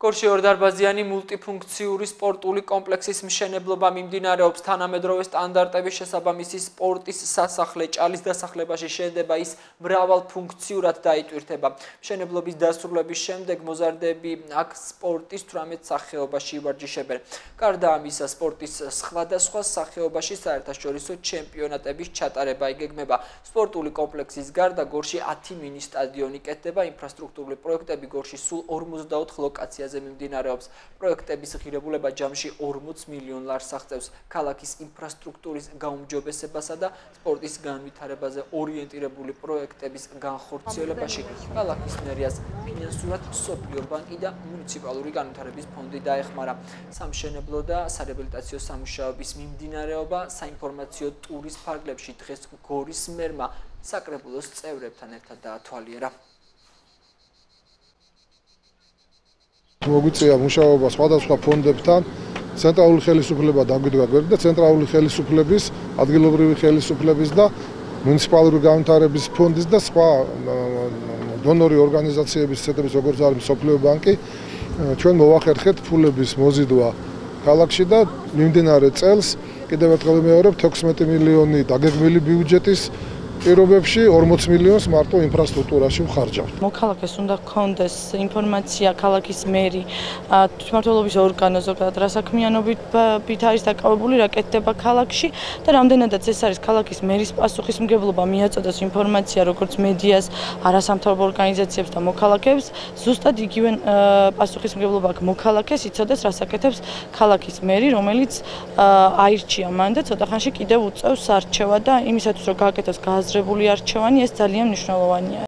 გორში ორდარბაზიანი მულტიფუნქციური სპორტული კომპლექსის მშენებლობა მიმდინარეობს. თანამედროვე სტანდარტების შესაბამისი სპორტის სასახლე ჭალის დასახლებაში შენდება, ის მრავალფუნქციურად დაიტვირთება. მშენებლობის დასრულების შემდეგ მოზარდები აქ სპორტის 18 სახეობაში ივარჯიშებენ. გარდა ამისა, სპორტის სხვადასხვა სახეობაში საერთაშორისო ჩემპიონატების ჩატარება იგეგმება. სპორტული კომპლექსის გარდა გორში 10 მინი სტადიონი კეთდება, ინფრასტრუქტურული პროექტები გორში სულ 54 ლოკაციაზე მიმდინარეობს. პროექტების ღირებულება ჯამში 40 მილიონ ლარს აღწევს. ქალაქის ინფრასტრუქტურის გაუმჯობესებასა და სპორტის განვითარებაზე ორიენტირებული პროექტების განხორციელებაში ქალაქის მერიას ფინანსურად მსოფლიო ბანკი და მუნიციპალური განვითარების ფონდი დაეხმარა. სამშენებლო და სარეაბილიტაციო სამუშაოების მიმდინარეობა საინფორმაციო ტურის ფარგლებში დღეს გორის მერმა საკრებულოს წევრებთან ერთად დაათვალიერა. მოგვიწია მუშაობა სხვადასხვა ფონდებთან, ცენტრალური ხელისუფლება დაგვიდგა გვერდით და ცენტრალური ხელისუფლების, ადგილობრივი ხელისუფლების და მუნიციპალური განვითარების ფონდის და სხვა დონორი ორგანიზაციების ცდების, როგორც არის მსოფლიო ბანკი, ჩვენ მოვახერხეთ ფულების მოზიდვა ქალაქში და მიმდინარე წელს კიდევ ერთხელ ვიმეორებ 16 მილიონი დაგეგმილი ბიუჯეტის პირობებში 40 მილიონს მარტო ინფრასტრუქტურაში ვხარჯავთ. მოქალაქეს უნდა ჰქონდეს ინფორმაცია ქალაქის მერი, თვითმმართველობის ორგანო ზოგადად რა საქმიანობით არის დაკავებული, რა კეთდება ქალაქში და რამდენადაც ეს არის ქალაქის მერის პასუხისმგებლობა მიაწოდოს ინფორმაცია როგორც მედიას, არასამთავრობო ორგანიზაციებს და მოქალაქეებს, ზუსტად იგივე პასუხისმგებლობა აქვს მოქალაქეს იცოდეს რას აკეთებს ქალაქის მერი, რომელიც აირჩია მან და ცოტა ხანში კიდევ უწევს არჩევა და იმისათვის რომ გააკეთოს გააზრებული არჩევანი, ეს ძალიან მნიშვნელოვანია.